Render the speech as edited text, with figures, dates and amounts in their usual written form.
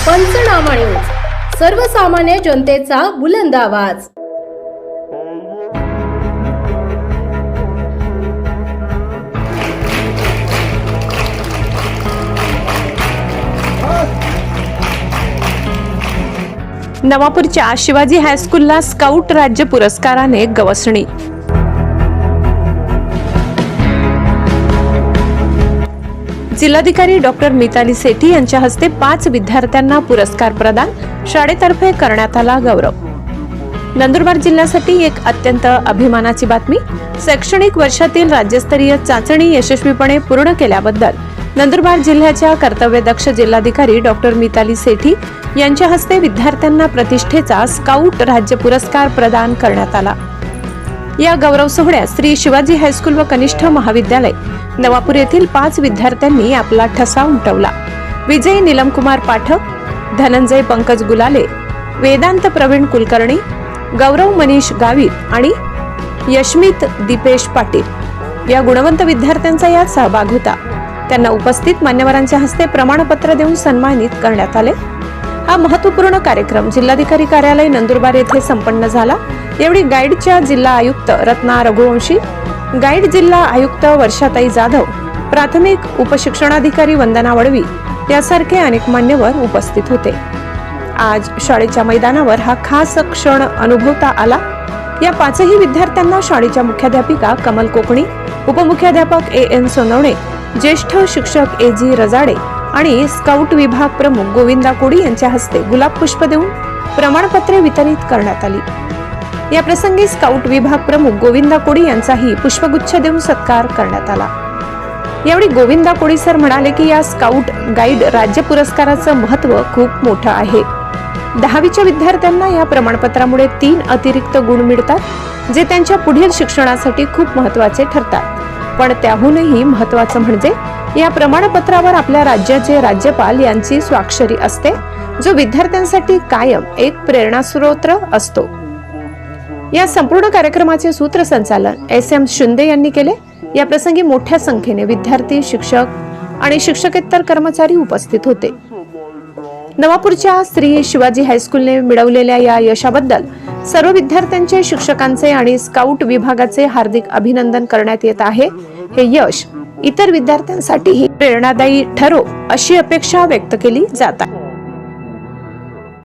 पंचनामा न्यूज, सर्वसामान्य जनतेचा बुलंद आवाज। नवापूरच्या शिवाजी हायस्कूलला स्काउट राज्य पुरस्काराने गवसणी। जिल्हाधिकारी डॉक्टर मिताली सेठी यांच्या हस्ते 5 विद्यार्थ्यांना पुरस्कार प्रदान, शाळेतर्फे करण्यात आला गौरव। नंदुरबार जिल्ह्यासाठी एक अत्यंत अभिमानाची बातमी। शैक्षणिक वर्षातील राज्यस्तरीय चाचणी यशस्वीपणे पूर्ण केल्याबद्दल नंदुरबार जिल्ह्याच्या कर्तव्यदक्ष जिल्हाधिकारी डॉक्टर मिताली सेठी यांच्या हस्ते विद्यार्थ्यांना प्रतिष्ठेचा स्काउट राज्य पुरस्कार प्रदान करण्यात आला। या गौरव सोहळ्यात श्री शिवाजी हायस्कूल व कनिष्ठ महाविद्यालय नवापूर येथील 5 विद्यार्थ्यांनी आपला ठसा उमटवला। विजय नीलमकुमार पाठक, धनंजय पंकज गुलाले, वेदांत प्रवीण कुलकर्णी, गौरव मनीष गावित आणि यशमित दीपेश पाटील या गुणवंत विद्यार्थ्यांचा यात सहभाग होता। त्यांना उपस्थित मान्यवरांच्या हस्ते प्रमाणपत्र देऊन सन्मानित करण्यात आले। हा महत्त्वपूर्ण कार्यक्रम जिल्हाधिकारी कार्यालय नंदुरबार येथे संपन्न झाला। यावेळी गाईडच्या जिल्हा आयुक्त रत्ना रघुवंशी, गाईड जिल्हा आयुक्त वर्षाताई जाधव, प्राथमिक उपशिक्षणाधिकारी वंदना वडवी यासारखे अनेक मान्यवर उपस्थित होते। आज शाळेच्या मैदानावर हा खास क्षण अनुभवता आला। या 5ही विद्यार्थ्यांना शाळेच्या मुख्याध्यापिका कमल कोकणी, उपमुख्याध्यापक एन सोनवणे, ज्येष्ठ शिक्षक एजी रजाडे आणि स्काउट विभाग प्रमुख गोविंदा कोडी यांच्या हस्ते गुलाब पुष्प देऊन प्रमाणपत्रे वितरित करण्यात आली। या प्रसंगी स्काउट विभाग प्रमुख गोविंदा कोडी यांचाही पुष्पगुच्छ देऊन सत्कार करण्यात आला। यावेळी गोविंदा कोडी सर म्हणाले की या स्काउट गाईड राज्य पुरस्काराचं महत्त्व खूप मोठं आहे। 10वीच्या विद्यार्थ्यांना या प्रमाणपत्रामुळे 3 अतिरिक्त गुण मिळतात, जे त्यांच्या पुढील शिक्षणासाठी खूप महत्त्वाचे ठरतात। पण त्याहूनही महत्त्वाचं म्हणजे या प्रमाणपत्रावर आपल्या राज्याचे राज्यपाल यांची स्वाक्षरी असते, जो विद्यार्थ्यांसाठी कायम एक प्रेरणास्रोत असतो। या संपूर्ण कार्यक्रमाचे सूत्रसंचालन SM शिंदे यांनी केले। या प्रसंगी मोठ्या संख्येने विद्यार्थी, शिक्षक आणि शिक्षकेतर कर्मचारी उपस्थित होते। नवापूरच्या श्री शिवाजी हायस्कूलने मिळवलेल्या या यशाबद्दल सर्व विद्यार्थ्यांचे, शिक्षकांचे आणि स्काउट विभागाचे हार्दिक अभिनंदन करण्यात येत आहे। हे यश इतर विद्यार्थ्यांसाठीही प्रेरणादायी ठरो अशी अपेक्षा व्यक्त केली जात आहे।